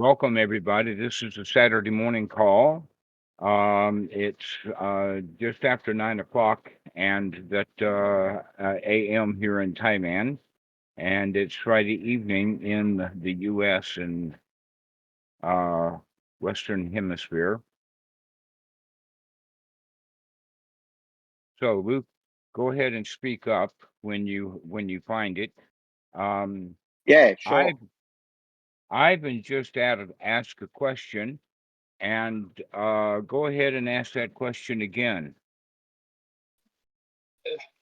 Welcome, everybody. This is a Saturday morning call. It's just after 9 o'clock, and that a.m. here in Thailand, and it's Friday evening in the U.S. and uh, Western Hemisphere. So, Luke, go ahead and speak up when you find it. Um, Yeah, sure. I've I've been just ask a question, and go ahead and ask that question again.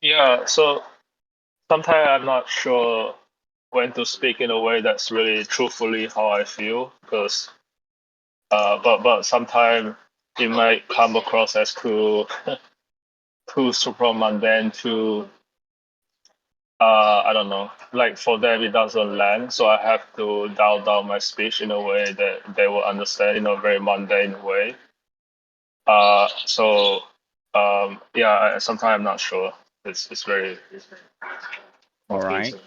Yeah, so sometimes I'm not sure when to speak in a way that's really truthfully how I feel, because but sometimes it might come across as too too super mundane, too I don't know. Like for them it doesn't land, so I have to dial down my speech in a way that they will understand in a very mundane way. So yeah, sometimes I'm not sure. It's very All right. confusing.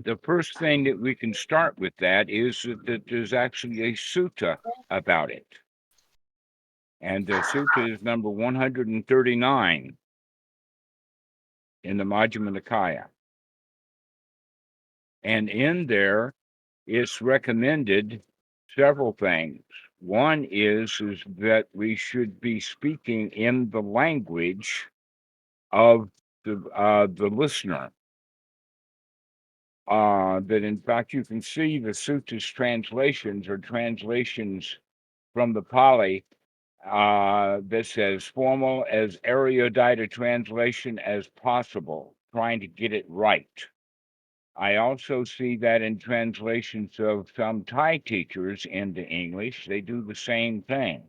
The first thing that we can start with that is that there's actually a sutta about it. And the sutta is number 139 in the Majjhima Nikaya. And in there, it's recommended several things. One is that we should be speaking in the language of the listener. That in fact you can see the sutta's translations or translations from the Pali that says formal as erudite a translation as possible, trying to get it right. I also see that in translations of some Thai teachers into English, they do the same thing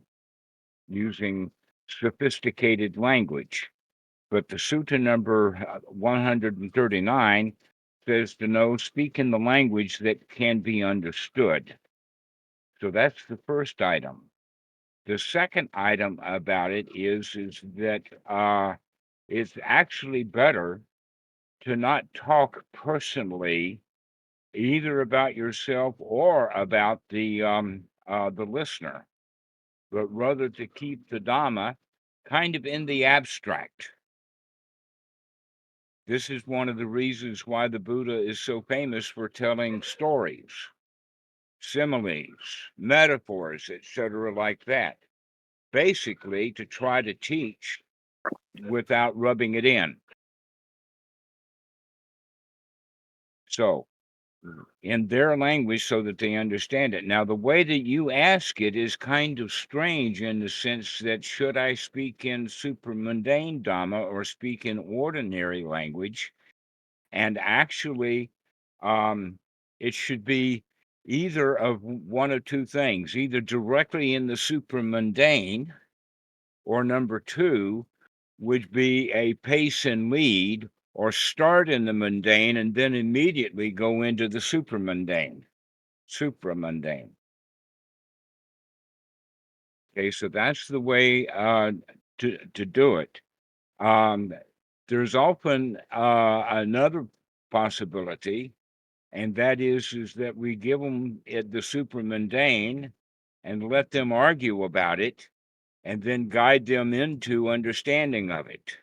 using sophisticated language. But the sutta number 139 says to know, speak in the language that can be understood. So that's the first item. The second item about it is that it's actually better to not talk personally either about yourself or about the listener, but rather to keep the Dhamma kind of in the abstract. This is one of the reasons why the Buddha is so famous for telling stories, similes, metaphors, etc., like that. Basically, to try to teach without rubbing it in. So, in their language, so that they understand it. Now, the way that you ask it is kind of strange in the sense that should I speak in supramundane Dhamma or speak in ordinary language? And actually, it should be either of one of two things, either directly in the supramundane, or number two would be a pace and lead, or start in the mundane and then immediately go into the supramundane. Okay, so that's the way to do it. There's often another possibility, and that is that we give them the supramundane and let them argue about it, and then guide them into understanding of it.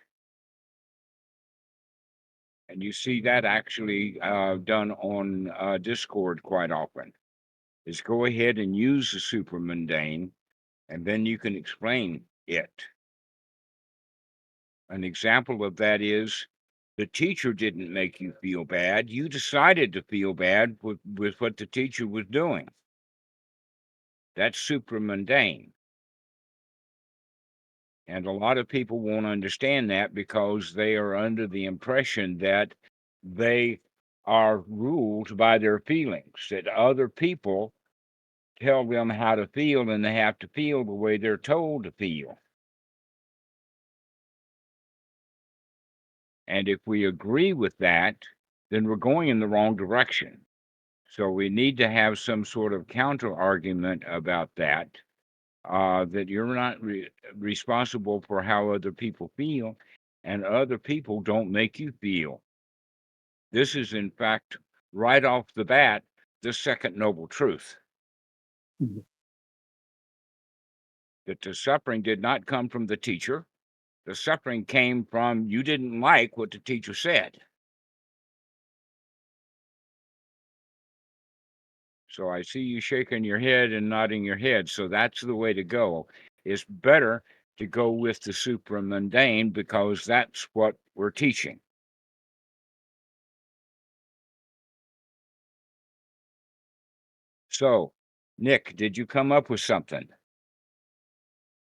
And you see that actually done on Discord quite often. Is go ahead and use the supramundane, and then you can explain it. An example of that is the teacher didn't make you feel bad. You decided to feel bad with what the teacher was doing. That's supramundane. And a lot of people won't understand that because they are under the impression that they are ruled by their feelings, that other people tell them how to feel and they have to feel the way they're told to feel. And if we agree with that, then we're going in the wrong direction. So we need to have some sort of counter argument about that, that you're not responsible for how other people feel, and other people don't make you feel. This is, in fact, right off the bat, the second noble truth. That the suffering did not come from the teacher. The suffering came from you didn't like what the teacher said. So I see you shaking your head and nodding your head. So that's the way to go. It's better to go with the supramundane because that's what we're teaching. So, Nick, did you come up with something?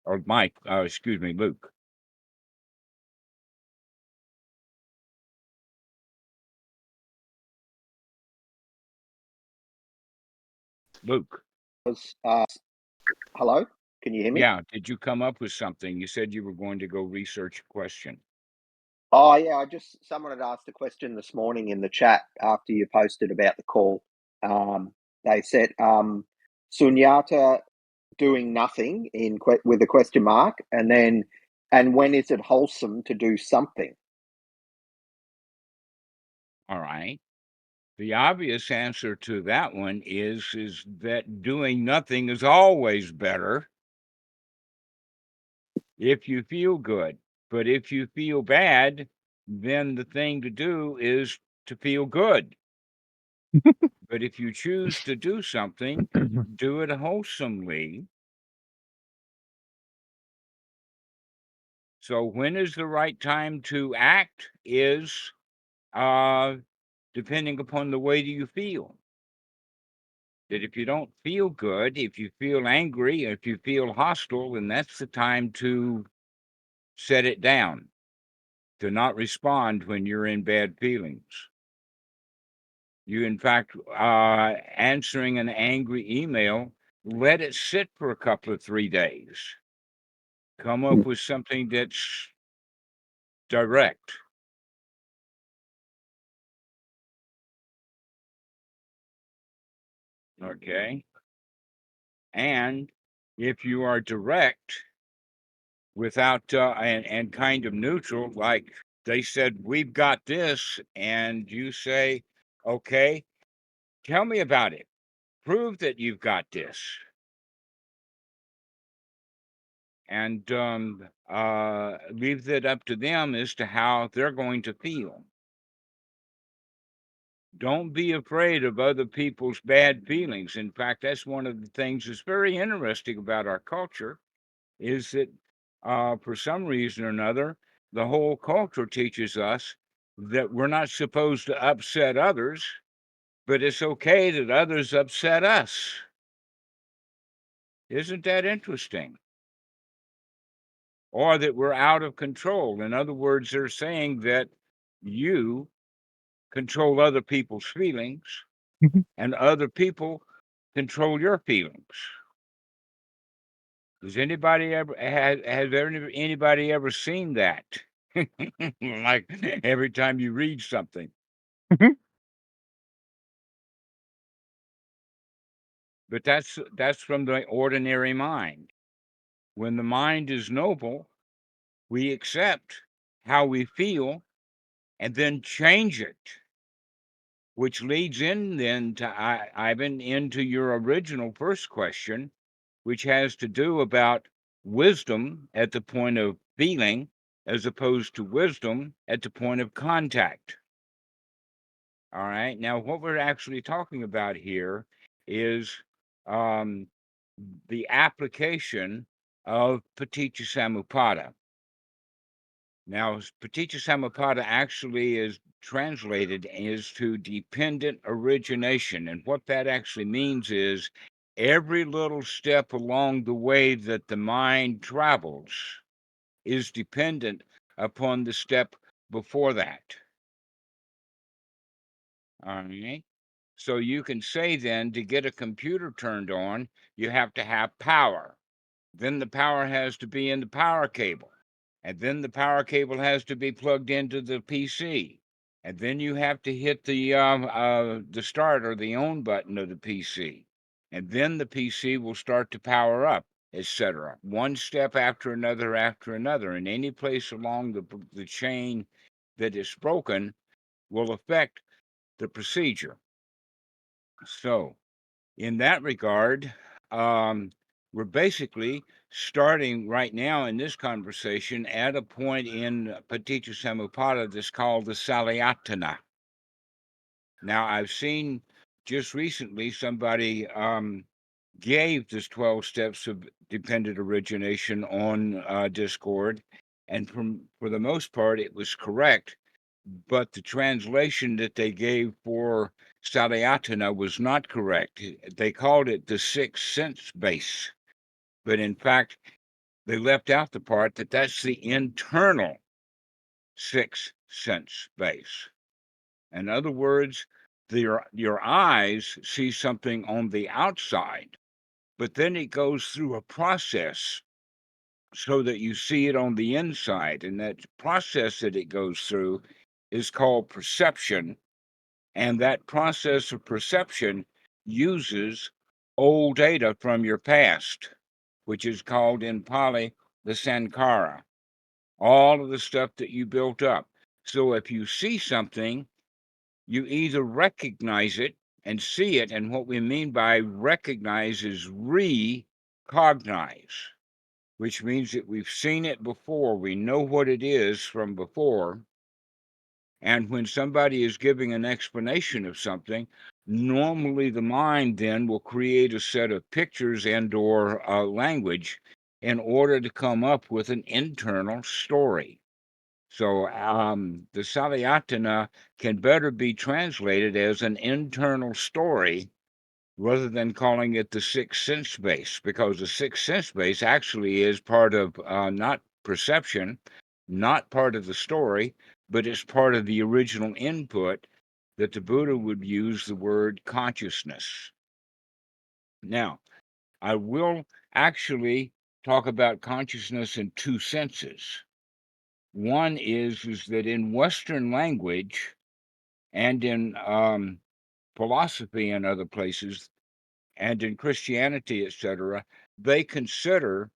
Or Mike, excuse me, Luke. Luke. Hello, can you hear me? Yeah, did you come up with something? You said you were going to go research a question. Oh yeah, someone had asked a question this morning in the chat after you posted about the call. They said sunyata doing nothing with a question mark, and when is it wholesome to do something? All right. The obvious answer to that one is that doing nothing is always better if you feel good. But if you feel bad, then the thing to do is to feel good. But if you choose to do something, do it wholesomely. So when is the right time to act is depending upon the way that you feel. That if you don't feel good, if you feel angry, if you feel hostile, then that's the time to set it down, to not respond when you're in bad feelings. You, in fact, answering an angry email, let it sit for a couple of 3 days. Come up with something that's direct. Okay. And if you are direct without and kind of neutral, like they said, we've got this, and you say, okay, tell me about it. Prove that you've got this. And leave it up to them as to how they're going to feel. Don't be afraid of other people's bad feelings. In fact, that's one of the things that's very interesting about our culture is that for some reason or another, the whole culture teaches us that we're not supposed to upset others, but it's okay that others upset us. Isn't that interesting? Or that we're out of control. In other words, they're saying that you control other people's feelings and other people control your feelings. Does anybody ever anybody ever seen that? Like every time you read something. But that's from the ordinary mind. When the mind is noble, we accept how we feel and then change it, which leads in then to Ivan into your original first question, which has to do about wisdom at the point of feeling as opposed to wisdom at the point of contact. All right. Now, what we're actually talking about here is the application of Paticca Samuppada. Now, Paticca Samuppada actually is translated as to dependent origination. And what that actually means is every little step along the way that the mind travels is dependent upon the step before that. All right. So you can say then to get a computer turned on, you have to have power. Then the power has to be in the power cable. And then the power cable has to be plugged into the PC. And then you have to hit the start or the on button of the PC. And then the PC will start to power up, etc. One step after another after another. And any place along the chain that is broken will affect the procedure. So, in that regard, we're basically starting right now in this conversation at a point in Paticca that's called the Salayatana. Now, I've seen just recently somebody gave this 12 steps of dependent origination on Discord, and for the most part, it was correct. But the translation that they gave for Salayatana was not correct. They called it the sixth sense base, but in fact, they left out the part that that's the internal sixth sense base. In other words, your eyes see something on the outside, but then it goes through a process so that you see it on the inside. And that process that it goes through is called perception. And that process of perception uses old data from your past, which is called in Pali the Sankara, all of the stuff that you built up. So if you see something, you either recognize it and see it, and what we mean by recognize is recognize, which means that we've seen it before, we know what it is from before. And when somebody is giving an explanation of something, normally the mind then will create a set of pictures and or language in order to come up with an internal story. So the Salayatana can better be translated as an internal story rather than calling it the sixth sense base, because the sixth sense base actually is part of not perception, not part of the story, but it's part of the original input that the Buddha would use the word consciousness. Now, I will actually talk about consciousness in two senses. One is that in Western language and in philosophy and other places, and in Christianity, etc., they consider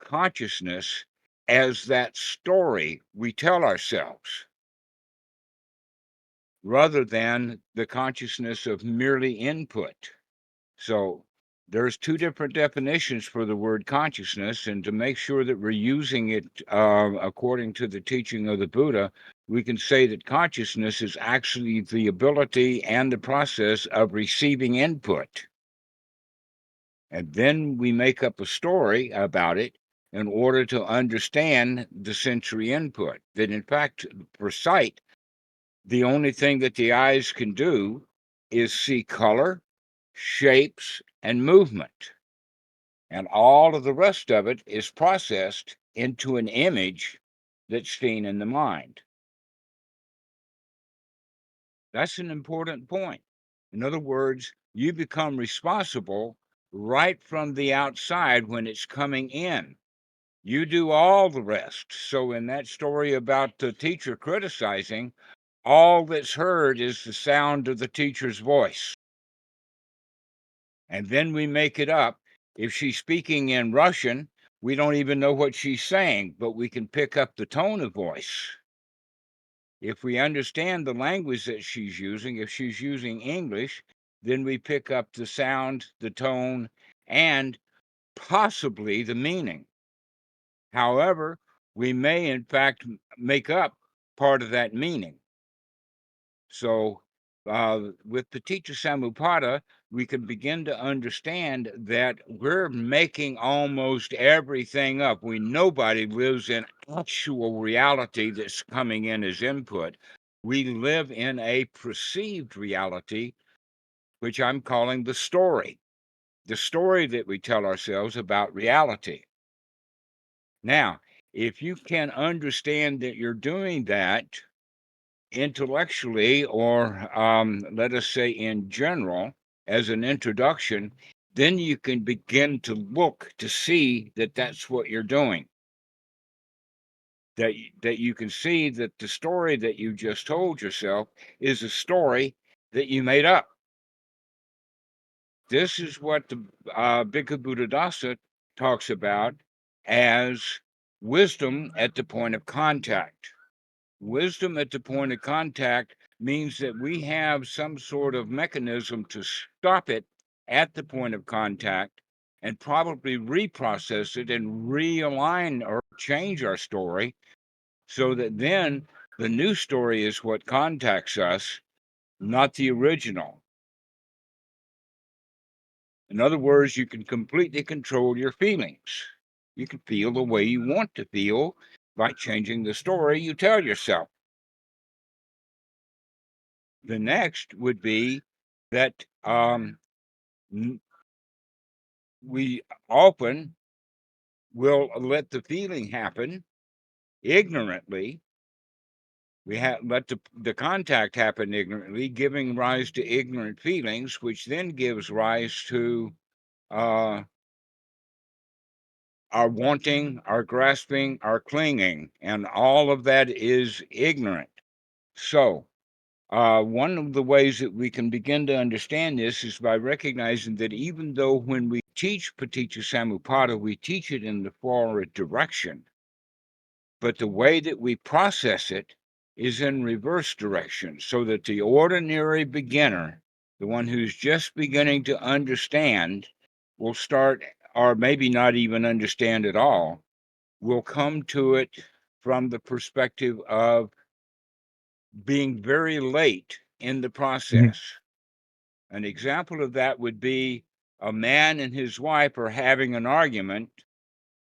consciousness as that story we tell ourselves, rather than the consciousness of merely input. So there's two different definitions for the word consciousness, and to make sure that we're using it according to the teaching of the Buddha, we can say that consciousness is actually the ability and the process of receiving input. And then we make up a story about it in order to understand the sensory input. That in fact, for sight, the only thing that the eyes can do is see color, shapes, and movement. And all of the rest of it is processed into an image that's seen in the mind. That's an important point. In other words, you become responsible right from the outside when it's coming in. You do all the rest. So, in that story about the teacher criticizing, all that's heard is the sound of the teacher's voice. And then we make it up. If she's speaking in Russian, we don't even know what she's saying, but we can pick up the tone of voice. If we understand the language that she's using, if she's using English, then we pick up the sound, the tone, and possibly the meaning. However, we may in fact make up part of that meaning. So, with Paticca Samuppada, we can begin to understand that we're making almost everything up. Nobody lives in actual reality that's coming in as input. We live in a perceived reality, which I'm calling the story that we tell ourselves about reality. Now, if you can understand that you're doing that intellectually, or let us say in general, as an introduction, then you can begin to look to see that that's what you're doing. That you can see that the story that you just told yourself is a story that you made up. This is what the Bhikkhu Buddhadasa talks about as wisdom at the point of contact. Wisdom at the point of contact means that we have some sort of mechanism to stop it at the point of contact and probably reprocess it and realign or change our story so that then the new story is what contacts us, not the original. In other words, you can completely control your feelings. You can feel the way you want to feel by changing the story you tell yourself. The next would be that we often will let the feeling happen ignorantly. We let the contact happen ignorantly, giving rise to ignorant feelings, which then gives rise to our wanting, our grasping, our clinging, and all of that is ignorant. So, one of the ways that we can begin to understand this is by recognizing that even though when we teach Paticca Samuppada, we teach it in the forward direction, but the way that we process it is in reverse direction, so that the ordinary beginner, the one who's just beginning to understand, will start, or maybe not even understand at all, will come to it from the perspective of being very late in the process. An example of that would be a man and his wife are having an argument,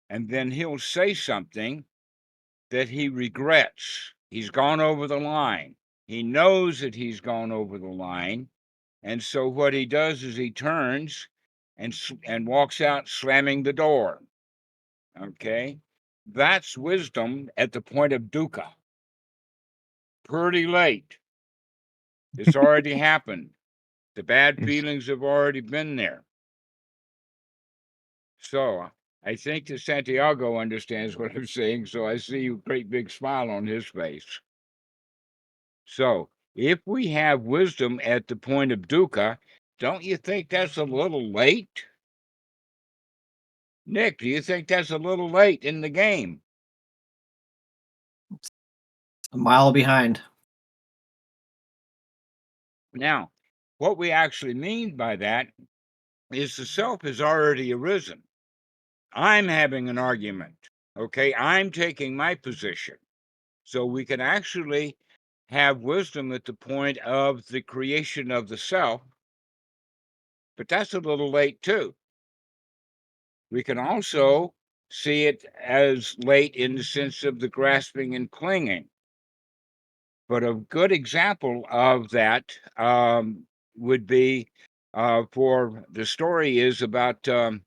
and then he'll say something that he regrets. He's gone over the line. He knows that he's gone over the line. And so what he does is he turns and walks out slamming the door. Okay? That's wisdom at the point of dukkha. Pretty late. It's already happened. The bad feelings have already been there. So I think that Santiago understands what I'm saying. So I see a great big smile on his face. So if we have wisdom at the point of dukkha, don't you think that's a little late? Nick, do you think that's a little late in the game? A mile behind. Now, what we actually mean by that is the self has already arisen. I'm having an argument. Okay, I'm taking my position. So we can actually have wisdom at the point of the creation of the self, but that's a little late too. We can also see it as late in the sense of the grasping and clinging. But a good example of that would be for the story is about Ajahn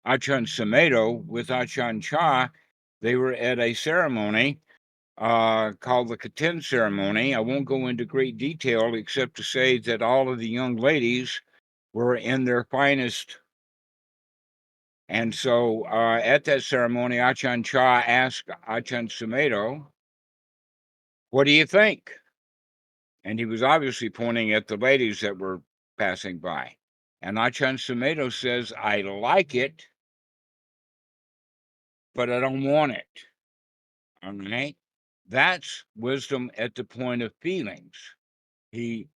Sumedho with Ajahn Chah. They were at a ceremony called the Katan ceremony. I won't go into great detail except to say that all of the young ladies were in their finest. And so at that ceremony, Ajahn Chah asked Ajahn Sumedho, "What do you think?" And he was obviously pointing at the ladies that were passing by. And Ajahn Sumedho says, "I like it, but I don't want it." All right? That's wisdom at the point of feelings. He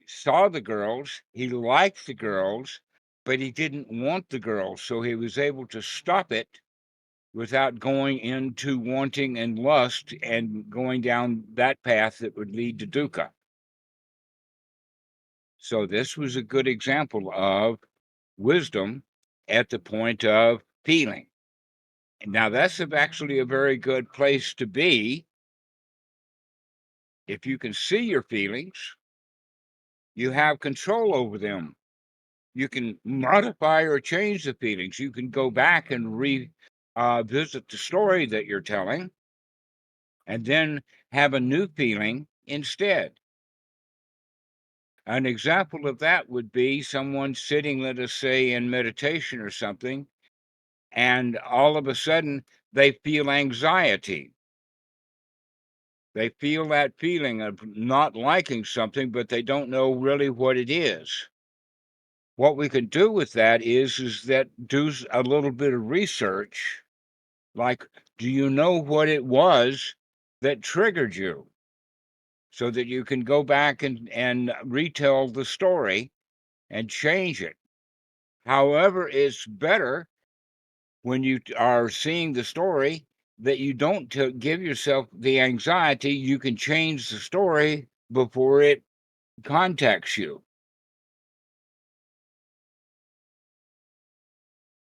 saw the girls, he liked the girls, but he didn't want the girls. So he was able to stop it without going into wanting and lust and going down that path that would lead to dukkha. So this was a good example of wisdom at the point of feeling. Now that's actually a very good place to be. If you can see your feelings, you have control over them. You can modify or change the feelings. You can go back and visit the story that you're telling and then have a new feeling instead. An example of that would be someone sitting, let us say, in meditation or something, and all of a sudden they feel anxiety. They feel that feeling of not liking something, but they don't know really what it is. What we can do with that is that do a little bit of research, like, do you know what it was that triggered you? So that you can go back and retell the story and change it. However, it's better when you are seeing the story that you don't give yourself the anxiety. You can change the story before it contacts you.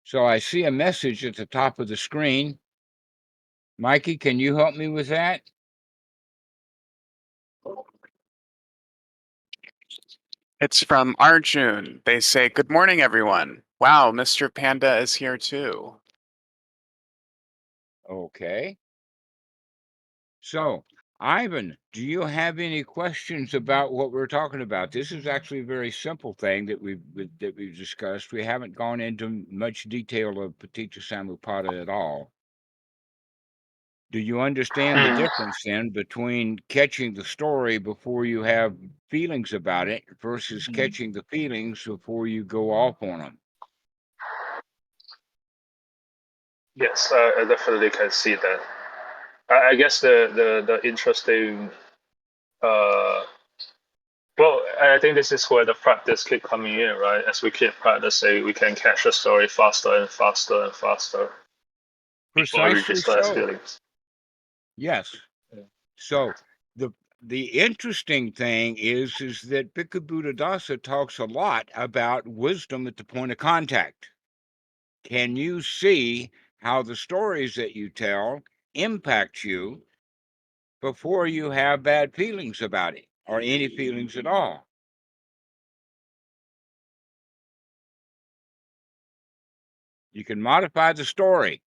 So I see a message at the top of the screen. Mikey, can you help me with that? It's from Arjun. They say, "Good morning, everyone. Wow, Mr. Panda is here too." Okay. So, Ivan, do you have any questions about what we're talking about? This is actually a very simple thing that we've discussed. We haven't gone into much detail of Paticca Samuppada at all. Do you understand the difference then between catching the story before you have feelings about it versus catching the feelings before you go off on them? Yes, I definitely can see that. I guess the interesting, well, I think this is where the practice keep coming in, right? As we keep practicing, we can catch the story faster and faster and faster before it Precisely registers as so. feelings. Yes. Yeah. So the interesting thing is that Bhikkhu Buddhadasa talks a lot about wisdom at the point of contact. Can you see how the stories that you tell impact you before you have bad feelings about it or any feelings at all? You can modify the story.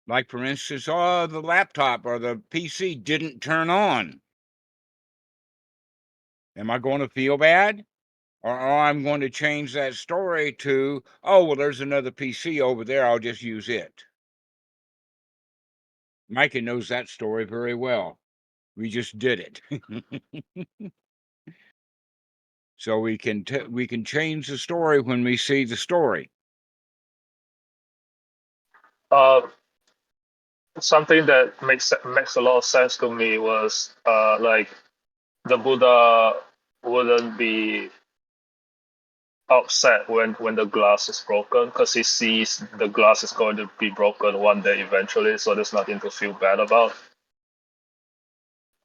Like, for instance, oh, the laptop or the PC didn't turn on. Am I going to feel bad? Or I'm going to change that story to, oh, well, there's another PC over there. I'll just use it. Micah knows that story very well. We just did it. So we can change the story when we see the story. Something that makes a lot of sense to me was like the Buddha wouldn't be upset when the glass is broken because he sees the glass is going to be broken one day eventually, so there's nothing to feel bad about.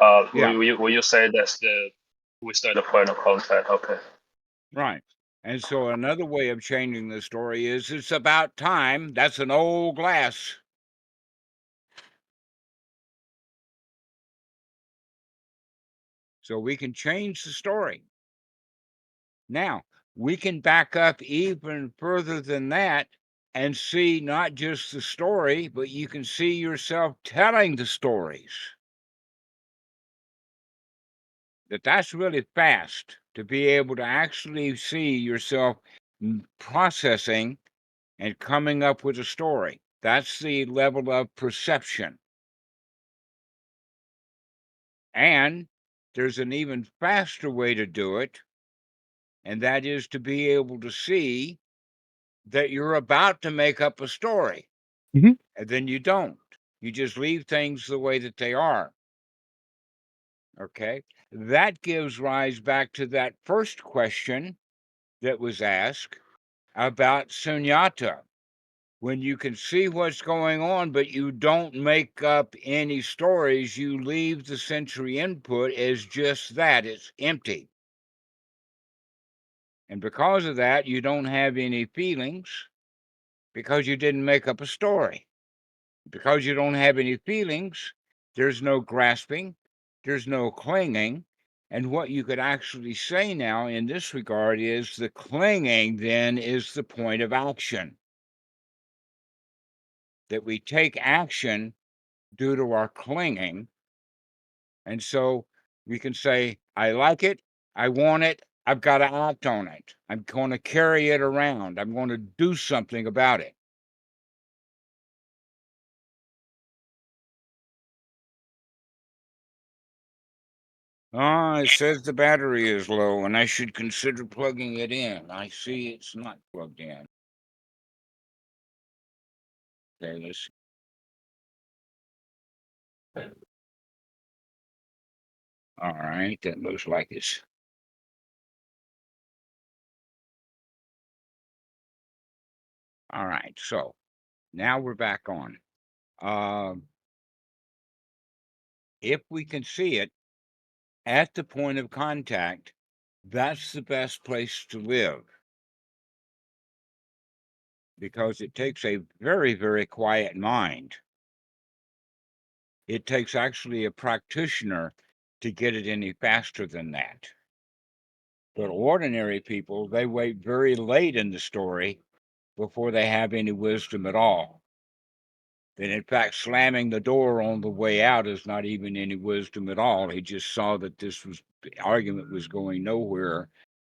Yeah, Will you say that's the wisdom at the point of contact? Okay. right. And so another way of changing the story is it's about time. That's an old glass. So we can change the story. Now, we can back up even further than that and see not just the story, but you can see yourself telling the stories. That's really fast to be able to actually see yourself processing and coming up with a story. That's the level of perception. And there's an even faster way to do it, and that is to be able to see that you're about to make up a story. Mhm. And then you don't. You just leave things the way that they are. Okay. That gives rise back to that first question that was asked about sunyata. When you can see what's going on, but you don't make up any stories, you leave the sensory input as just that, it's empty. And because of that, you don't have any feelings because you didn't make up a story. Because you don't have any feelings, there's no grasping, there's no clinging. And what you could actually say now in this regard is the clinging then is the point of action. That we take action due to our clinging. And so we can say, I like it, I want it, I've got to act on it. I'm going to carry it around. I'm going to do something about it. It says the battery is low and I should consider plugging it in. I see it's not plugged in. Okay, let's. All right, that looks like it's All right, so now we're back on. If we can see it at the point of contact, that's the best place to live, because it takes a very, very quiet mind. It takes actually a practitioner to get it any faster than that. But ordinary people, they wait very late in the story before they have any wisdom at all. And in fact, slamming the door on the way out is not even any wisdom at all. He just saw that the argument was going nowhere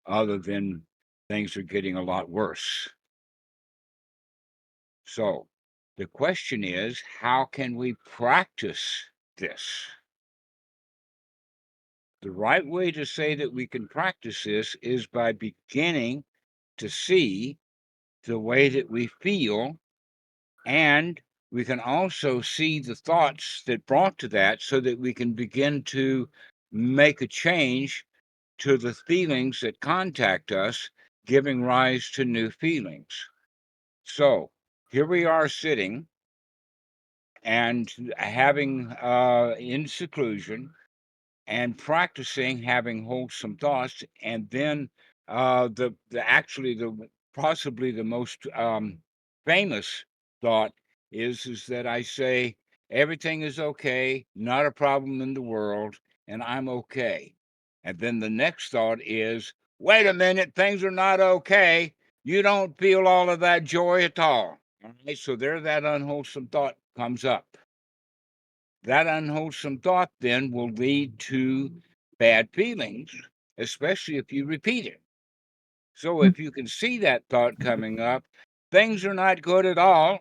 other than things are getting a lot worse. So the question is, how can we practice this? The right way to say that we can practice this is by beginning to see the way that we feel, and we can also see the thoughts that brought to that, so that we can begin to make a change to the feelings that contact us, giving rise to new feelings. So here we are sitting and having in seclusion and practicing having wholesome thoughts, and then the actually the possibly the most famous thought is that I say everything is okay, not a problem in the world, and I'm okay. And then the next thought is, wait a minute, things are not okay. You don't feel all of that joy at all. All right, so there that unwholesome thought comes up. That unwholesome thought then will lead to bad feelings, especially if you repeat it. So if you can see that thought coming up, things are not good at all,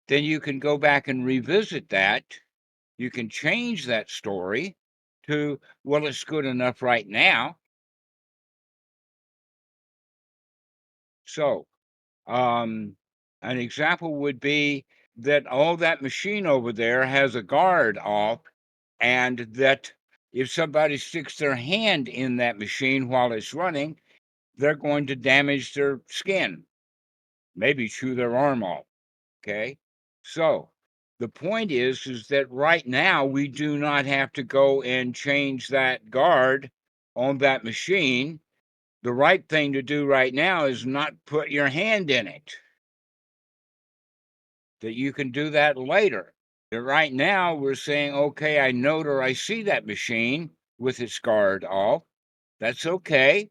then you can go back and revisit that. You can change that story to, well, it's good enough right now. So an example would be that, oh, that machine over there has a guard off, and that if somebody sticks their hand in that machine while it's running, they're going to damage their skin, maybe chew their arm off. Okay. So the point is that right now we do not have to go and change that guard on that machine. The right thing to do right now is not put your hand in it. That you can do that later. But right now we're saying, okay, I note or I see that machine with its guard off. That's okay.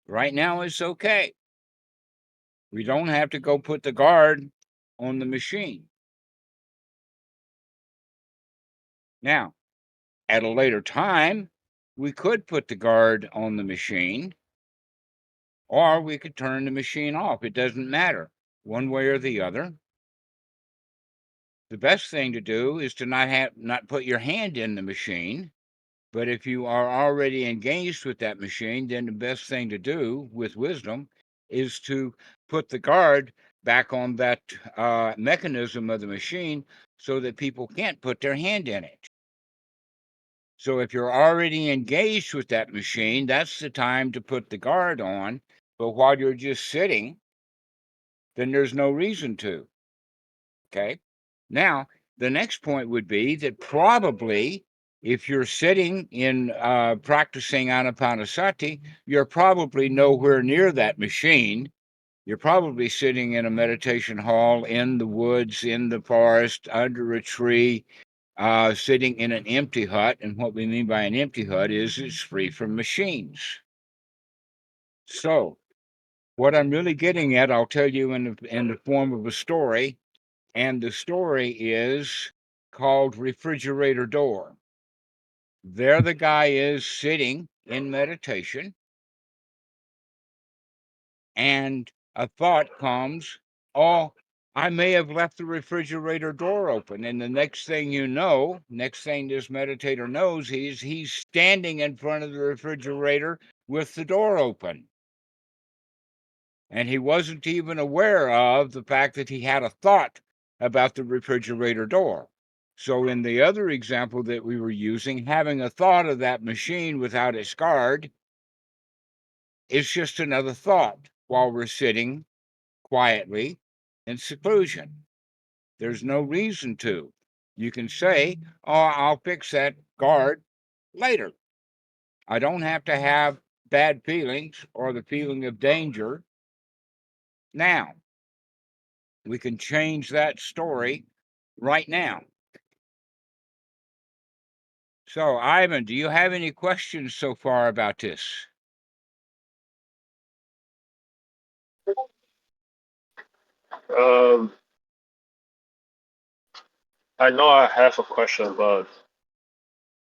Right now it's okay. We don't have to go put the guard on the machine. Now, at a later time, we could put the guard on the machine, or we could turn the machine off. It doesn't matter, one way or the other. The best thing to do is to not put your hand in the machine. But if you are already engaged with that machine, then the best thing to do with wisdom is to put the guard back on that mechanism of the machine, so that people can't put their hand in it. So if you're already engaged with that machine, that's the time to put the guard on. But while you're just sitting, then there's no reason to. Okay. Now, the next point would be that probably if you're sitting in practicing Anapanasati, you're probably nowhere near that machine. You're probably sitting in a meditation hall, in the woods, in the forest, under a tree, sitting in an empty hut. And what we mean by an empty hut is it's free from machines. So what I'm really getting at, I'll tell you in the form of a story. And the story is called Refrigerator Door. There the guy is sitting in meditation, and a thought comes, oh, I may have left the refrigerator door open. And the next thing you know, next thing this meditator knows, he's standing in front of the refrigerator with the door open. And he wasn't even aware of the fact that he had a thought about the refrigerator door. So in the other example that we were using, having a thought of that machine without its guard is just another thought. while we're sitting quietly in seclusion. There's no reason to. You can say, oh, I'll fix that guard later. I don't have to have bad feelings or the feeling of danger now. We can change that story right now. So, Ivan, do you have any questions so far about this? I know I have a question, but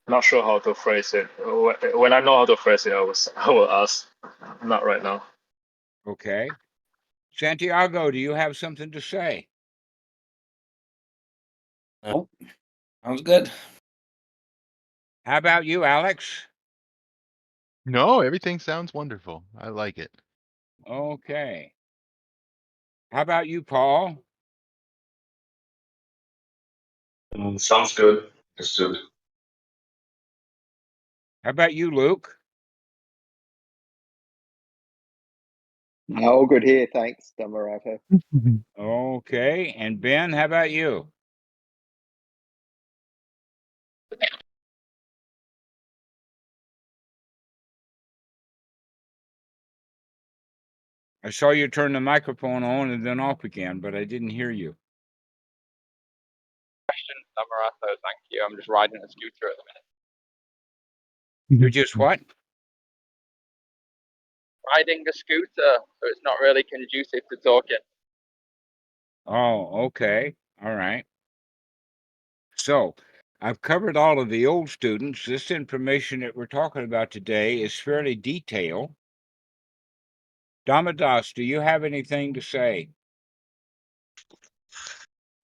not sure how to phrase it. When I know how to phrase it, I will ask. Not right now. Okay. Santiago, do you have something to say? Nope. Sounds good. How about you, Alex? No, everything sounds wonderful. I like it. Okay. How about you, Paul? Sounds good. Understood. How about you, Luke? All good here, thanks, Dhammarato. Okay. And Ben, how about you? I saw you turn the microphone on and then off again, but I didn't hear you. Dhammarato, thank you. I'm just riding a scooter at the minute. You're just what? Riding a scooter, so it's not really conducive to talking. Oh, okay. All right. So I've covered all of the old students. This information that we're talking about today is fairly detailed. Dhammadas, do you have anything to say?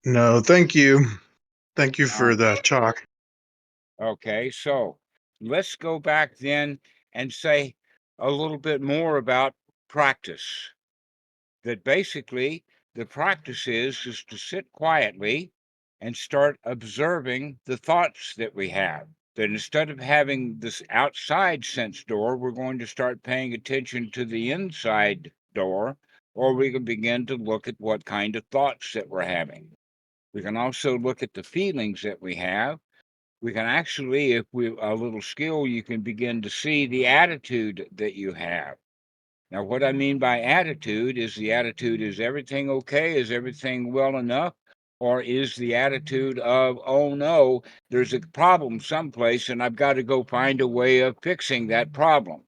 No, thank you. Thank you for the talk. Okay, so let's go back then and say a little bit more about practice. That basically the practice is to sit quietly and start observing the thoughts that we have. That instead of having this outside sense door, we're going to start paying attention to the inside door, or we can begin to look at what kind of thoughts that we're having. We can also look at the feelings that we have. We can actually, if we a little skill, you can begin to see the attitude that you have. Now, what I mean by attitude is everything okay? Is everything well enough? Or is the attitude of, oh no, there's a problem someplace and I've got to go find a way of fixing that problem?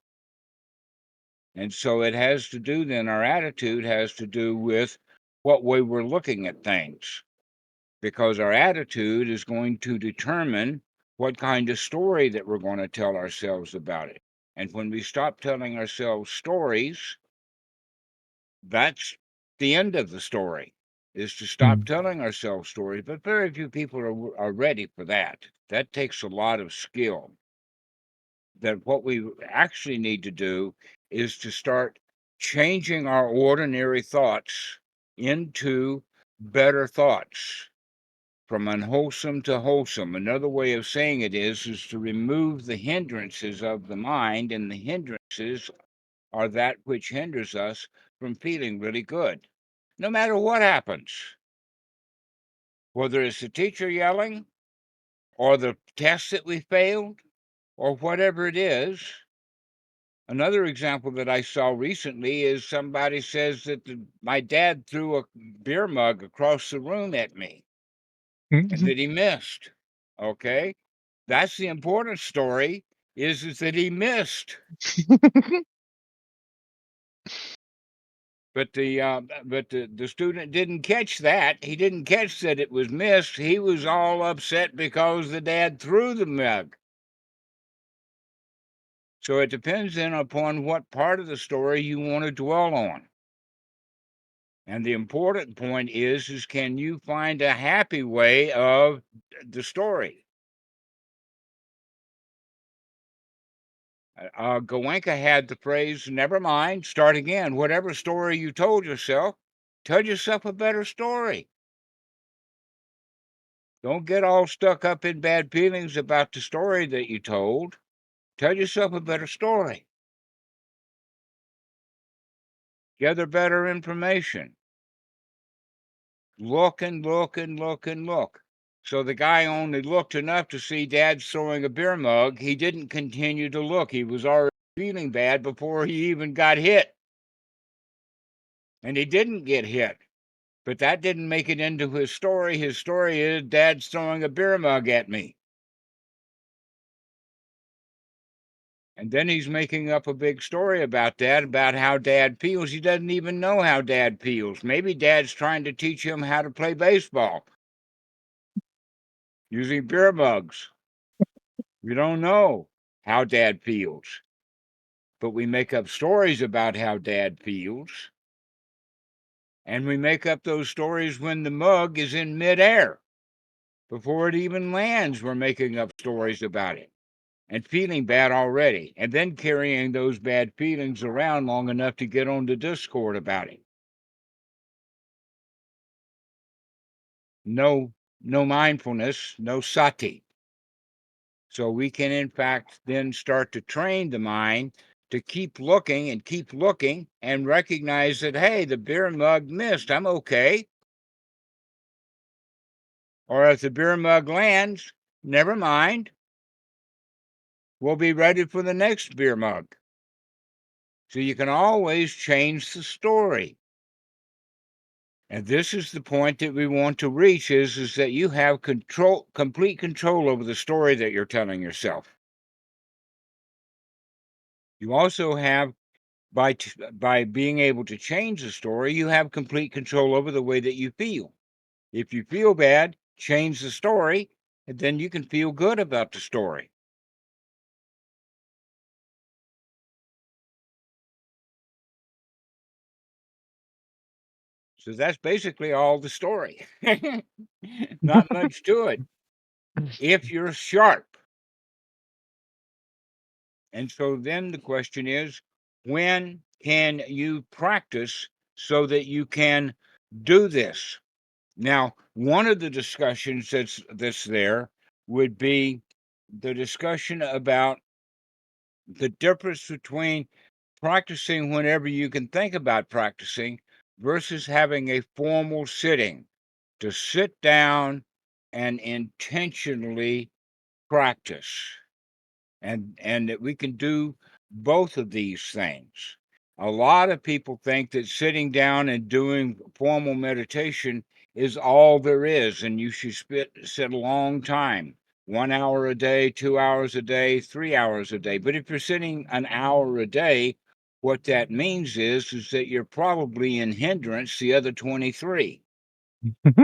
And so it has to do then, our attitude has to do with what way we're looking at things, because our attitude is going to determine what kind of story that we're going to tell ourselves about it. And when we stop telling ourselves stories, that's the end of the story, is to stop telling ourselves stories. But very few people are ready for that. That takes a lot of skill. That what we actually need to do is to start changing our ordinary thoughts into better thoughts, from unwholesome to wholesome. Another way of saying it is to remove the hindrances of the mind, and the hindrances are that which hinders us from feeling really good, no matter what happens. Whether it's the teacher yelling, or the test that we failed, or whatever it is. Another example that I saw recently is somebody says that my dad threw a beer mug across the room at me and that he missed. Okay. That's the important story, is that he missed. But the student didn't catch that. He didn't catch that it was missed. He was all upset because the dad threw the mug. So it depends then upon what part of the story you want to dwell on. And the important point is can you find a happy way of the story? Goenka had the phrase, never mind, start again. Whatever story you told yourself, tell yourself a better story. Don't get all stuck up in bad feelings about the story that you told. Tell yourself a better story. gather better information. Look and look and look and look. So the guy only looked enough to see Dad throwing a beer mug. He didn't continue to look. He was already feeling bad before he even got hit. And he didn't get hit. But that didn't make it into his story. His story is Dad's throwing a beer mug at me. And then he's making up a big story about that, about how Dad feels. He doesn't even know how Dad feels. Maybe Dad's trying to teach him how to play baseball using beer mugs. We don't know how Dad feels. But we make up stories about how Dad feels. And we make up those stories when the mug is in midair. Before it even lands, we're making up stories about it and feeling bad already, and then carrying those bad feelings around long enough to get on the Discord about it. No mindfulness, no sati. So we can, in fact, then start to train the mind to keep looking and recognize that, hey, the beer mug missed. I'm okay. Or if the beer mug lands, never mind. We'll be ready for the next beer mug. So you can always change the story. And this is the point that we want to reach is that you have complete control over the story that you're telling yourself. You also have, by being able to change the story, you have complete control over the way that you feel. If you feel bad, change the story, and then you can feel good about the story. So that's basically all the story. Not much to it. If you're sharp. And so then the question is, when can you practice so that you can do this? Now, one of the discussions that's there would be the discussion about the difference between practicing whenever you can think about practicing versus having a formal sitting to sit down and intentionally practice. And that we can do both of these things. A lot of people think that sitting down and doing formal meditation is all there is, and you should sit a long time, 1 hour a day, 2 hours a day, 3 hours a day. But if you're sitting an hour a day, what that means is that you're probably in hindrance the other 23.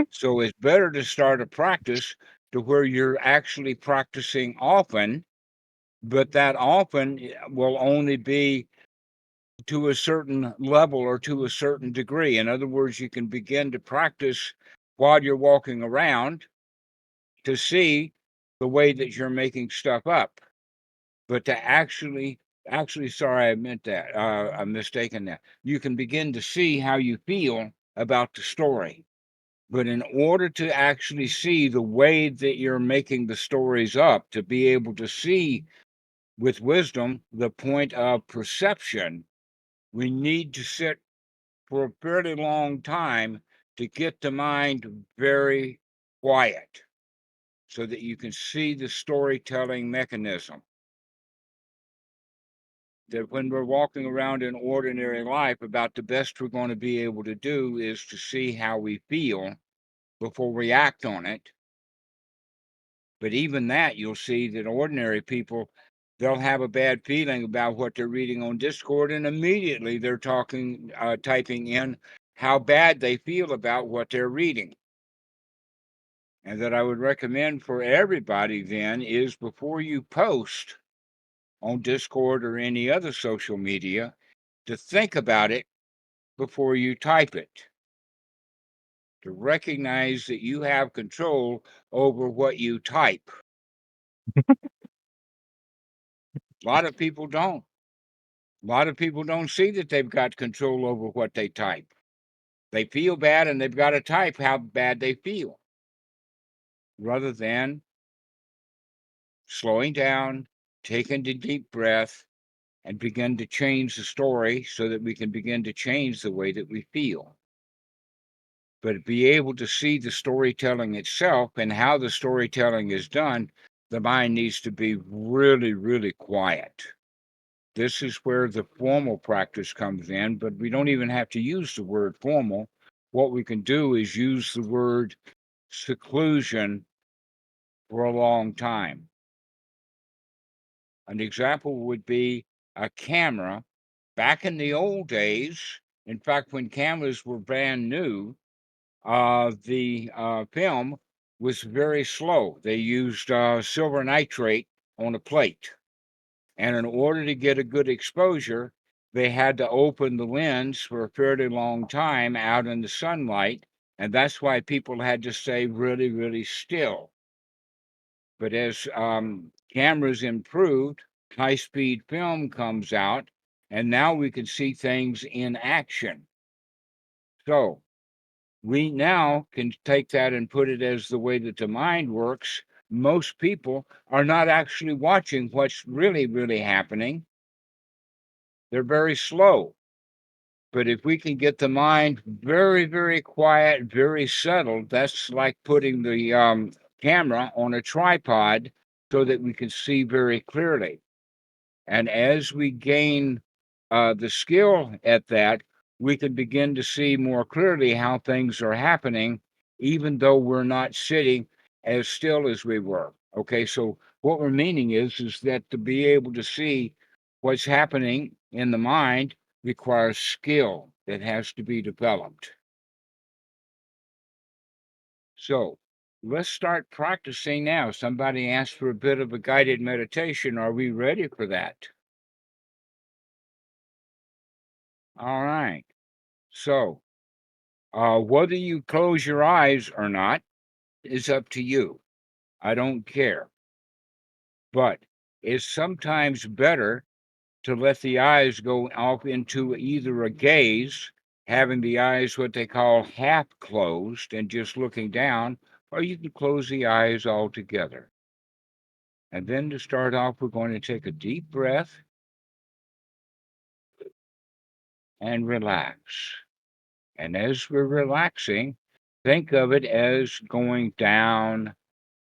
So it's better to start a practice to where you're actually practicing often, but that often will only be to a certain level or to a certain degree. In other words, you can begin to practice while you're walking around to see the way that you're making stuff up. But to actually, sorry, I meant that. I'm mistaken that. You can begin to see how you feel about the story. But in order to actually see the way that you're making the stories up, to be able to see with wisdom the point of perception, we need to sit for a fairly long time to get the mind very quiet so that you can see the storytelling mechanism. That when we're walking around in ordinary life, about the best we're going to be able to do is to see how we feel before we act on it. But even that, you'll see that ordinary people, they'll have a bad feeling about what they're reading on Discord, and immediately they're typing in how bad they feel about what they're reading. And that I would recommend for everybody then is, before you post on Discord or any other social media, to think about it before you type it. To recognize that you have control over what you type. A lot of people don't. A lot of people don't see that they've got control over what they type. They feel bad and they've got to type how bad they feel, rather than slowing down, taking a deep breath, and begin to change the story so that we can begin to change the way that we feel. But be able to see the storytelling itself and how the storytelling is done, the mind needs to be really, really quiet. This is where the formal practice comes in, but we don't even have to use the word formal. What we can do is use the word seclusion for a long time. An example would be a camera. Back in the old days, in fact, when cameras were brand new, the film was very slow. They used silver nitrate on a plate. And in order to get a good exposure, they had to open the lens for a fairly long time out in the sunlight. And that's why people had to stay really, really still. But as cameras improved, high-speed film comes out, and now we can see things in action. So we now can take that and put it as the way that the mind works. Most people are not actually watching what's really, really happening. They're very slow. But if we can get the mind very, very quiet, very settled, that's like putting the camera on a tripod so that we can see very clearly. And as we gain the skill at that, we can begin to see more clearly how things are happening, even though we're not sitting as still as we were. Okay, so what we're meaning is that to be able to see what's happening in the mind requires skill that has to be developed. So let's start practicing now. Somebody asked for a bit of a guided meditation. Are we ready for that? All right. So, whether you close your eyes or not is up to you. I don't care. But it's sometimes better to let the eyes go off into either a gaze, having the eyes what they call half closed and just looking down, or you can close the eyes altogether. And then to start off, we're going to take a deep breath and relax. And as we're relaxing, think of it as going down,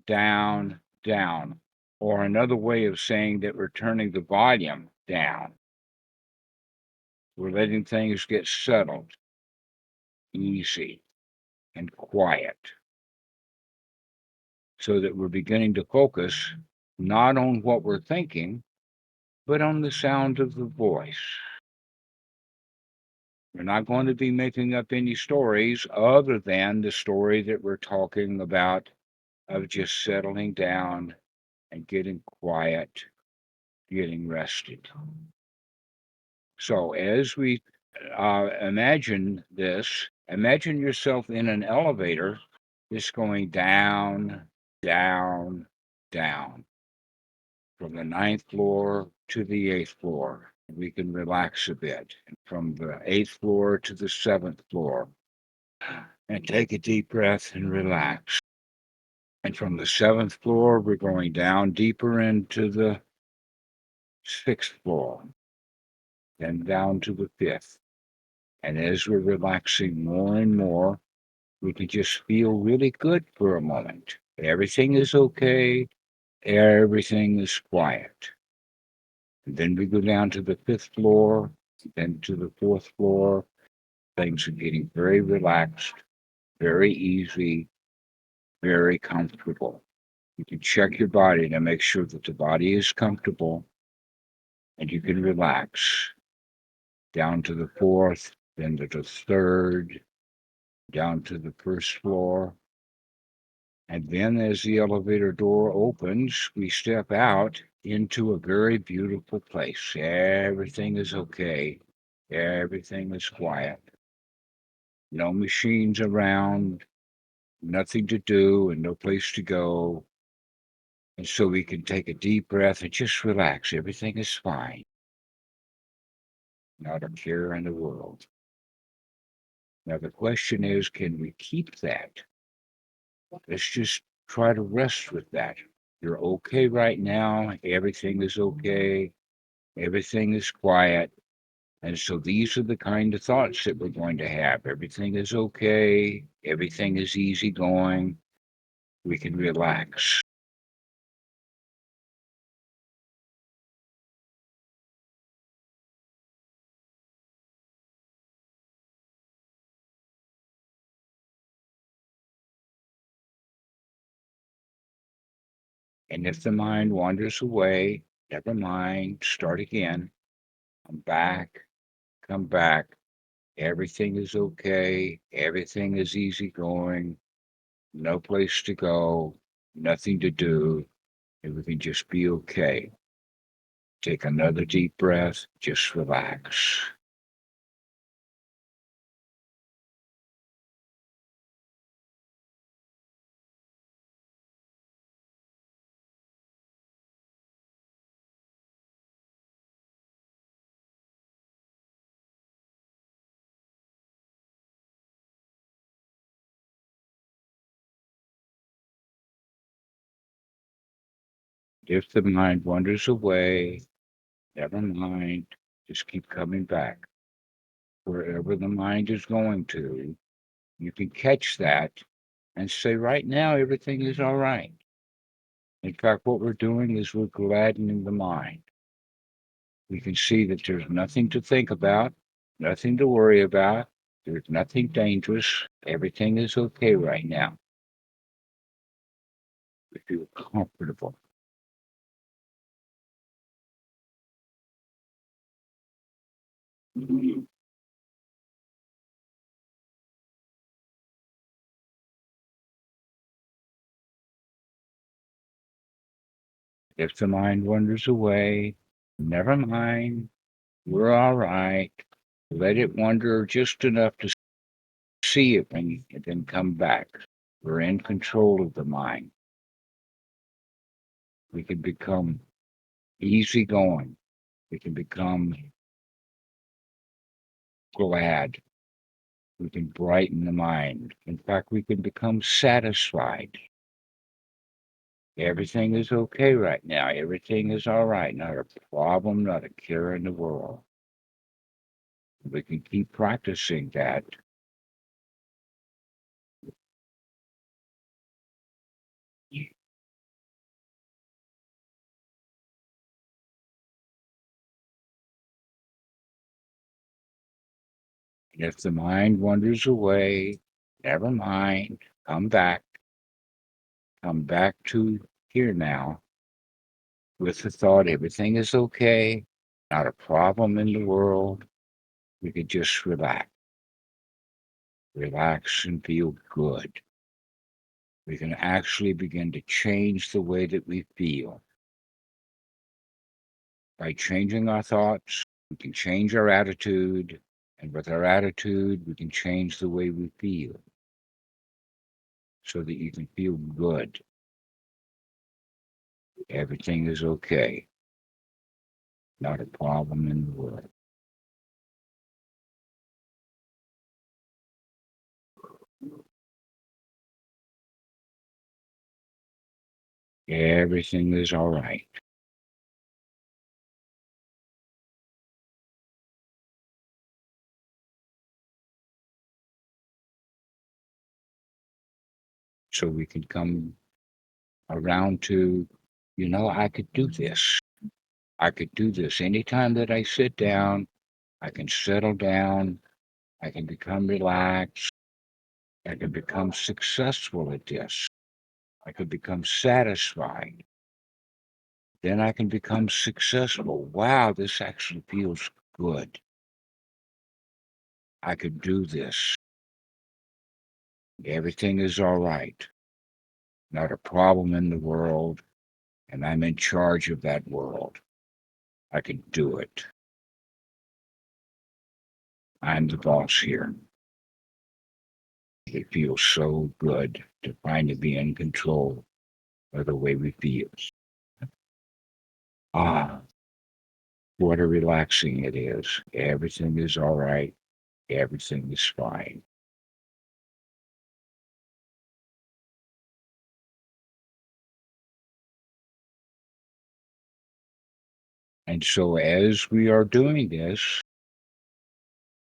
down, down. Or another way of saying that we're turning the volume down. We're letting things get settled, easy, and quiet. So that we're beginning to focus not on what we're thinking, but on the sound of the voice. We're not going to be making up any stories other than the story that we're talking about of just settling down and getting quiet, getting rested. So as we imagine this, imagine yourself in an elevator just going down, down, down from the 9th floor to the 8th floor. We can relax a bit. And from the 8th floor to the 7th floor. And take a deep breath and relax. And from the 7th floor, we're going down deeper into the 6th floor, then down to the 5th. And as we're relaxing more and more, we can just feel really good for a moment. Everything is okay. Everything is quiet. And then we go down to the 5th floor, then to the 4th floor. Things are getting very relaxed, very easy, very comfortable. You can check your body to make sure that the body is comfortable and you can relax. Down to the 4th, then to the 3rd, down to the 1st floor. And then as the elevator door opens, we step out into a very beautiful place. Everything is okay. Everything is quiet. No machines around, nothing to do and no place to go. And so we can take a deep breath and just relax. Everything is fine. Not a care in the world. Now the question is, can we keep that? Let's just try to rest with that. You're okay right now. Everything is okay. Everything is quiet. And so these are the kind of thoughts that we're going to have. Everything is okay. Everything is easygoing. We can relax. And if the mind wanders away, never mind, start again. Come back, come back. Everything is okay. Everything is easygoing. No place to go, nothing to do. And we can just be okay. Take another deep breath, just relax. If the mind wanders away, never mind, just keep coming back. Wherever the mind is going to, you can catch that and say, right now, everything is all right. In fact, what we're doing is we're gladdening the mind. We can see that there's nothing to think about, nothing to worry about. There's nothing dangerous. Everything is okay right now. We feel comfortable. If the mind wanders away, never mind. We're all right. Let it wander just enough to see it and then come back. We're in control of the mind. We can become easygoing. We can become glad. We can brighten the mind. In fact, we can become satisfied. Everything is okay right now. Everything is all right. Not a problem, not a care in the world. We can keep practicing that. And if the mind wanders away, never mind. Come back. Come back to here now with the thought everything is okay, not a problem in the world. We could just relax. Relax and feel good. We can actually begin to change the way that we feel. By changing our thoughts, we can change our attitude. And with our attitude, we can change the way we feel so that you can feel good. Everything is okay. Not a problem in the world. Everything is all right. So we can come around to, I could do this. I could do this. Anytime that I sit down, I can settle down. I can become relaxed. I can become successful at this. I could become satisfied. Then I can become successful. Wow, this actually feels good. I could do this. Everything is all right. Not a problem in the world. And I'm in charge of that world. I can do it. I'm the boss here. It feels so good to finally be in control of the way we feel. Ah, what a relaxing it is. Everything is all right. Everything is fine. And so as we are doing this,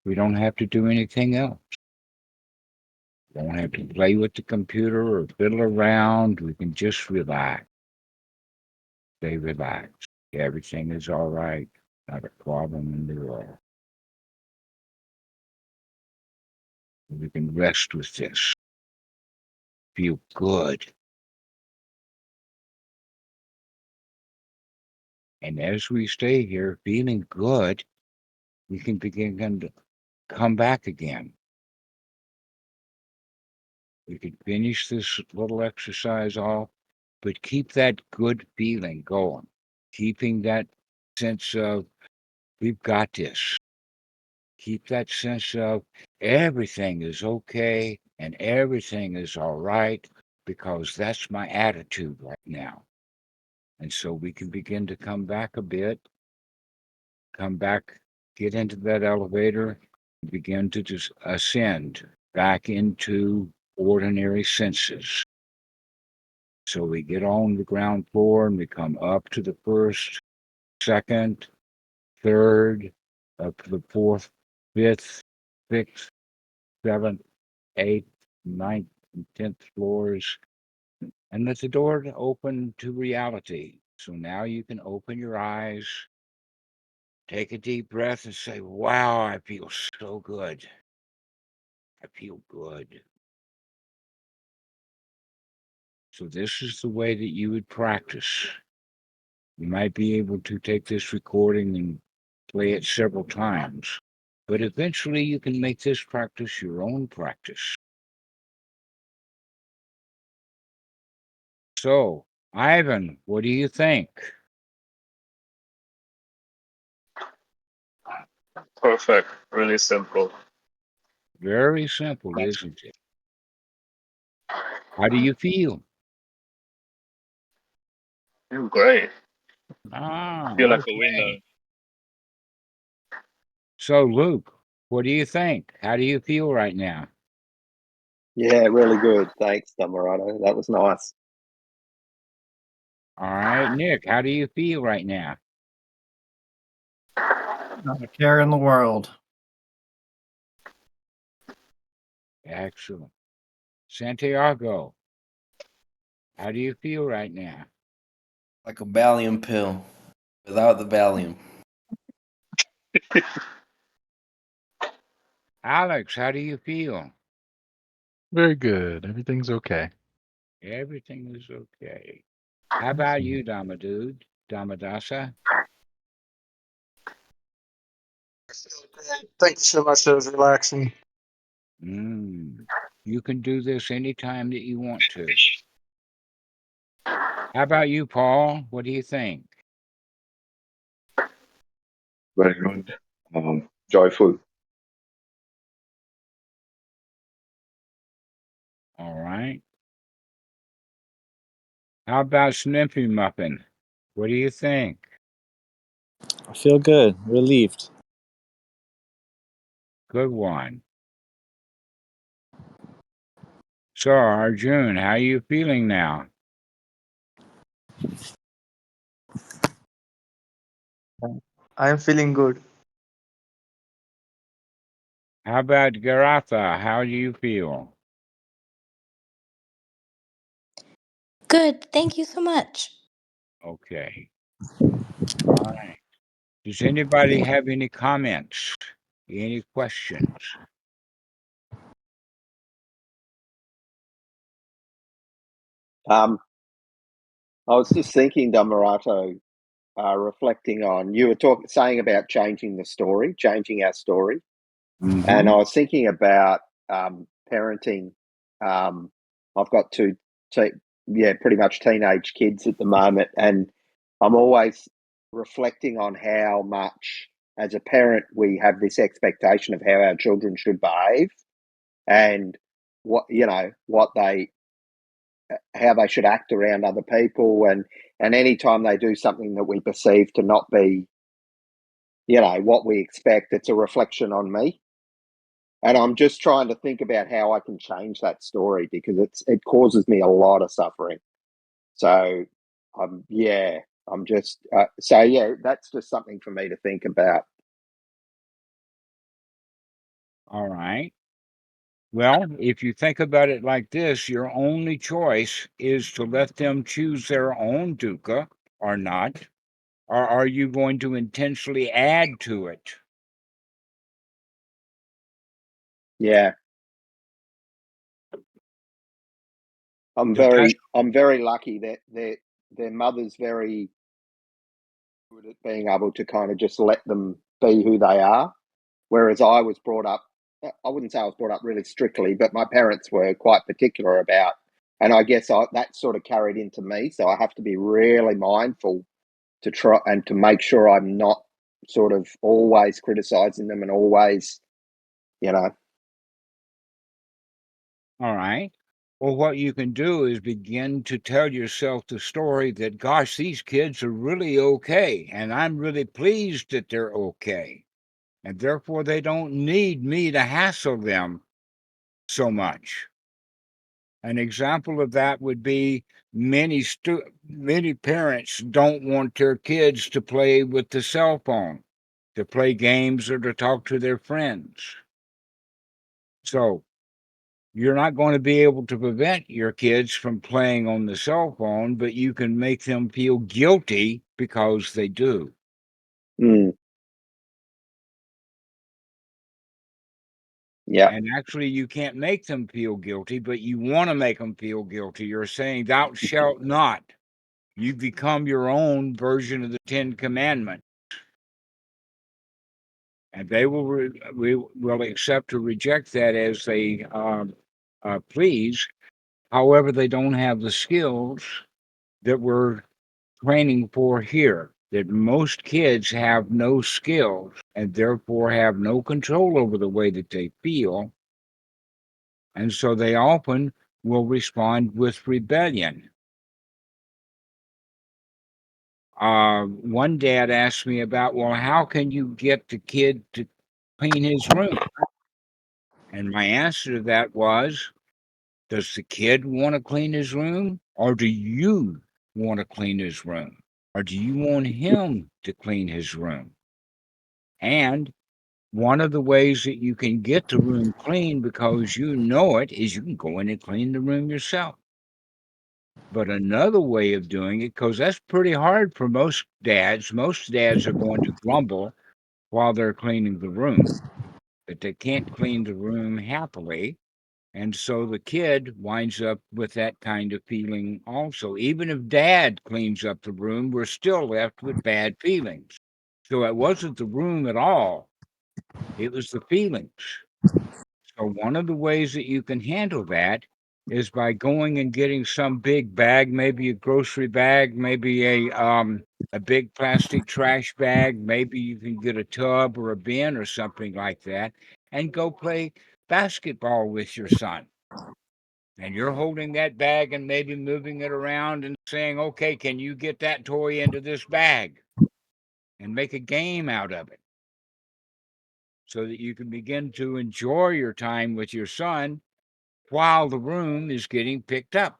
we don't have to do anything else. We don't have to play with the computer or fiddle around. We can just relax. Stay relaxed. Everything is all right. Not a problem in the world. We can rest with this. Feel good. And as we stay here feeling good, we can begin to come back again. We can finish this little exercise off, but keep that good feeling going. Keeping that sense of, we've got this. Keep that sense of everything is okay and everything is all right, because that's my attitude right now. And so we can begin to come back a bit, come back, get into that elevator, begin to just ascend back into ordinary senses. So we get on the ground floor and we come up to the first, second, third, up to the fourth, fifth, sixth, seventh, eighth, ninth, and 10th floors. And let the door open to reality. So now you can open your eyes, take a deep breath, and say, wow, I feel so good. I feel good. So this is the way that you would practice. You might be able to take this recording and play it several times, but eventually you can make this practice your own practice. So, Ivan, what do you think? Perfect. Really simple. Very simple, isn't it? How do you feel? Feel great. Ah, Feel like a okay. winner. So, Luke, what do you think? How do you feel right now? Yeah, really good. Thanks, Dhammarato. That was nice. All right, Nick, how do you feel right now? Not a care in the world. Excellent. Santiago, how do you feel right now? Like a Valium pill without the Valium. Alex, how do you feel? Very good. Everything's okay. Everything is okay. How about you, Dhammadasa? Thank you so much. That was relaxing. You can do this anytime that you want to. How about you, Paul? What do you think? Very good. Joyful. All right. How about Snippy Muffin? What do you think? I feel good, relieved. Good one. So, Arjun, how are you feeling now? I am feeling good. How about Garatha? How do you feel? Good. Thank you so much. Okay. All right. Does anybody have any comments? Any questions? I was just thinking, Dhammarato, reflecting on you were saying about changing our story, and I was thinking about parenting. I've got pretty much teenage kids at the moment, and I'm always reflecting on how much, as a parent, we have this expectation of how our children should behave, and how they should act around other people, and any time they do something that we perceive to not be what we expect, it's a reflection on me. And I'm just trying to think about how I can change that story, because it causes me a lot of suffering. So I'm just so yeah, that's just something for me to think about. All right. Well, if you think about it like this, your only choice is to let them choose their own dukkha or not, or are you going to intentionally add to it? Yeah. I'm The best, very lucky that their mother's very good at being able to kind of just let them be who they are. Whereas I was brought up, I wouldn't say I was brought up really strictly, but my parents were quite particular about, and I guess that sort of carried into me. So I have to be really mindful to try and to make sure I'm not sort of always criticizing them and always, you know. all right. Well, what you can do is begin to tell yourself the story that, gosh, these kids are really okay, and I'm really pleased that they're okay, and therefore they don't need me to hassle them so much. An example of that would be many parents don't want their kids to play with the cell phone, to play games or to talk to their friends. So you're not going to be able to prevent your kids from playing on the cell phone, but you can make them feel guilty because they do. Mm. Yeah. And actually, you can't make them feel guilty, but you want to make them feel guilty. You're saying, "Thou shalt not." You become your own version of the Ten Commandments, and they will accept or reject that as they please. However, they don't have the skills that we're training for here. That most kids have no skills and therefore have no control over the way that they feel, and so they often will respond with rebellion. One dad asked me about, well, how can you get the kid to clean his room? And my answer to that was, does the kid want to clean his room, or do you want to clean his room? Or do you want him to clean his room? And one of the ways that you can get the room clean because you know it is you can go in and clean the room yourself. But another way of doing it, because that's pretty hard for most dads are going to grumble while they're cleaning the room, that they can't clean the room happily. And so the kid winds up with that kind of feeling also. Even if dad cleans up the room, we're still left with bad feelings. So it wasn't the room at all, it was the feelings. So one of the ways that you can handle that is by going and getting some big bag, maybe a grocery bag, maybe a big plastic trash bag, maybe you can get a tub or a bin or something like that, and go play basketball with your son. And you're holding that bag and maybe moving it around and saying, okay, can you get that toy into this bag? And make a game out of it so that you can begin to enjoy your time with your son while the room is getting picked up.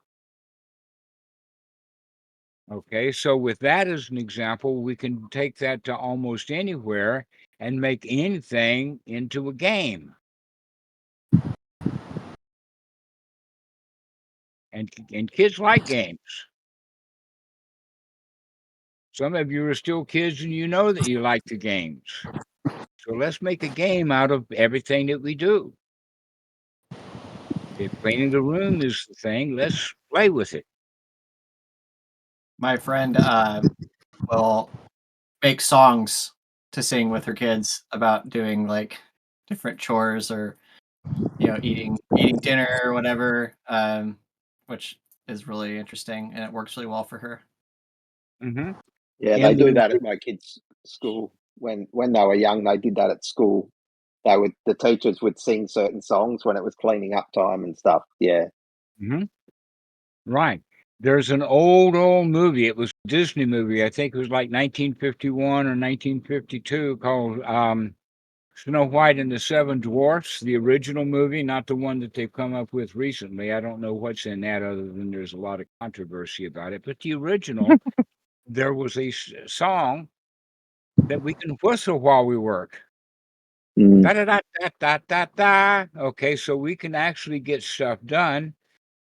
Okay, so with that as an example, we can take that to almost anywhere and make anything into a game. And kids like games. Some of you are still kids and you know that you like the games. So let's make a game out of everything that we do. If cleaning the room is the thing, let's play with it. My friend will make songs to sing with her kids about doing like different chores or eating dinner or whatever, which is really interesting and it works really well for her. Mm-hmm. Yeah, they do that at my kids' school. When they were young, they did that at school. The teachers would sing certain songs when it was cleaning up time and stuff. Yeah. Mm-hmm. Right. There's an old movie. It was a Disney movie. I think it was like 1951 or 1952 called Snow White and the Seven Dwarfs, the original movie, not the one that they've come up with recently. I don't know what's in that other than there's a lot of controversy about it. But the original there was a song that we can whistle while we work. Mm. Da da da da da da da. Okay, so we can actually get stuff done,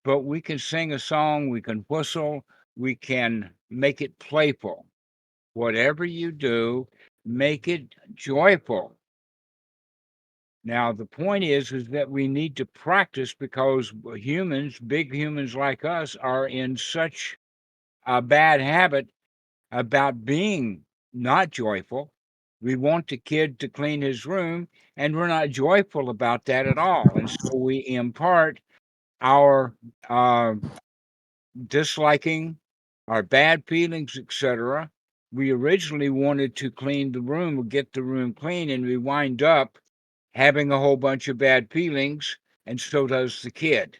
but we can sing a song, we can whistle, we can make it playful. Whatever you do, make it joyful. Now, the point is that we need to practice because humans, big humans like us, are in such a bad habit about being not joyful. We want the kid to clean his room, and we're not joyful about that at all. And so we impart our disliking, our bad feelings, etc. We originally wanted to clean the room or get the room clean, and we wind up having a whole bunch of bad feelings, and so does the kid.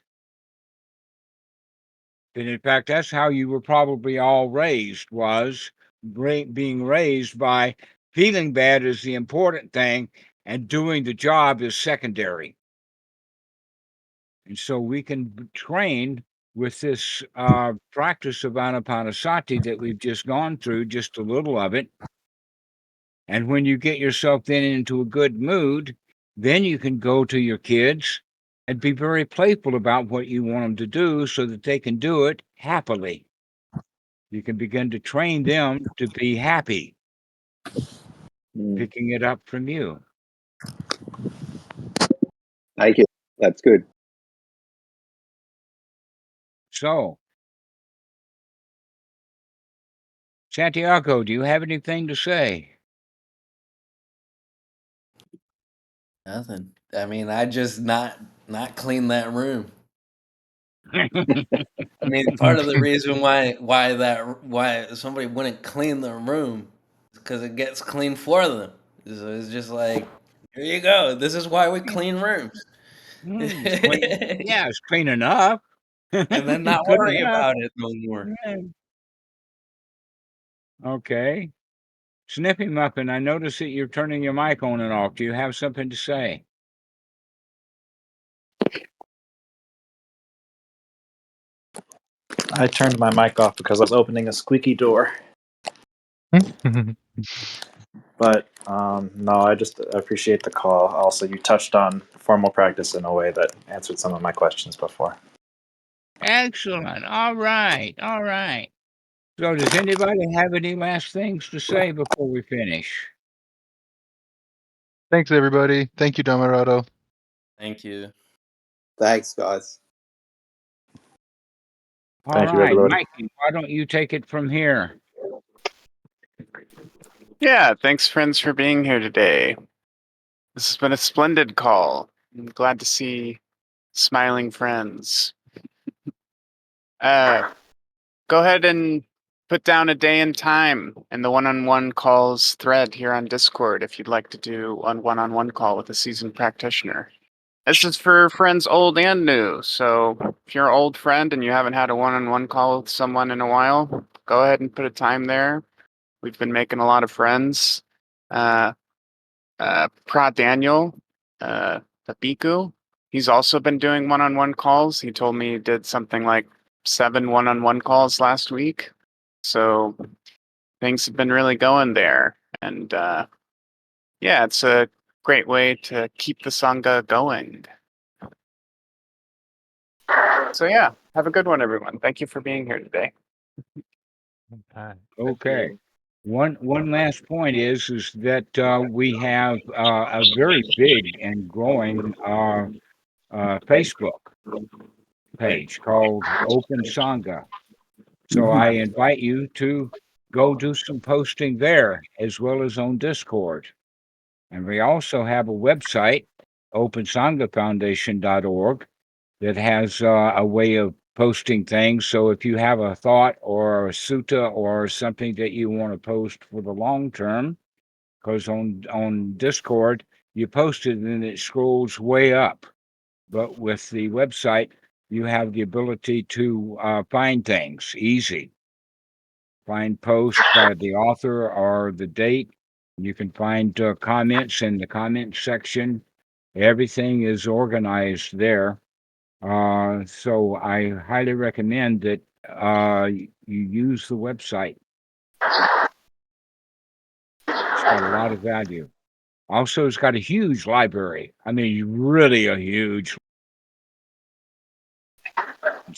And in fact, that's how you were probably all raised, was being raised by feeling bad is the important thing, and doing the job is secondary. And so we can train with this practice of anapanasati that we've just gone through, just a little of it. And when you get yourself then into a good mood, then you can go to your kids and be very playful about what you want them to do so that they can do it happily. You can begin to train them to be happy, picking it up from you. Thank you. That's good. So, Santiago, do you have anything to say? Nothing. I mean, I just not clean that room. I mean, part of the reason why somebody wouldn't clean the room is because it gets cleaned for them. So it's just like, here you go. This is why we clean rooms. It's clean. Yeah, it's clean enough. And then not Good worry enough. about it no more. Yeah. Okay. Sniffy Muffin, I notice that you're turning your mic on and off. Do you have something to say? I turned my mic off because I was opening a squeaky door. But no, I just appreciate the call. Also, you touched on formal practice in a way that answered some of my questions before. Excellent. All right. All right. So, does anybody have any last things to say before we finish? Thanks, everybody. Thank you, Dhammarato. Thank you. Thanks, guys. All Thank you, right, everybody. Mikey, why don't you take it from here? Yeah, thanks, friends, for being here today. This has been a splendid call. I'm glad to see smiling friends. Go ahead and put down a day and time in the one-on-one calls thread here on Discord if you'd like to do a one-on-one call with a seasoned practitioner. This is for friends old and new, so if you're an old friend and you haven't had a one-on-one call with someone in a while, go ahead and put a time there. We've been making a lot of friends. Daniel, the Bhikkhu, he's also been doing one-on-one calls. He told me he did something like 7 one-on-one calls last week. So things have been really going there. And yeah, it's a great way to keep the Sangha going. So yeah, have a good one, everyone. Thank you for being here today. Okay. One last point is that we have a very big and growing Facebook page called Open Sangha. So I invite you to go do some posting there as well as on Discord. And we also have a website, OpenSanghaFoundation.org, that has a way of posting things. So if you have a thought or a sutta or something that you want to post for the long term, because on Discord you post it and it scrolls way up. But with the website, you have the ability to find things easy. Find posts by the author or the date. You can find comments in the comment section. Everything is organized there. So I highly recommend that you use the website. got a lot of value. Also, it's got a huge library. I mean, really a huge.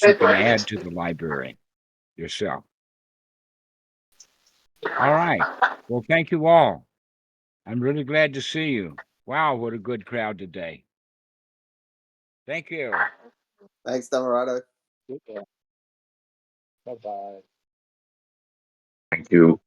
You can add to the library yourself. All right. Well, thank you all. I'm really glad to see you. Wow, what a good crowd today. Thank you. Thanks, Dhammarato. Bye bye. Thank you.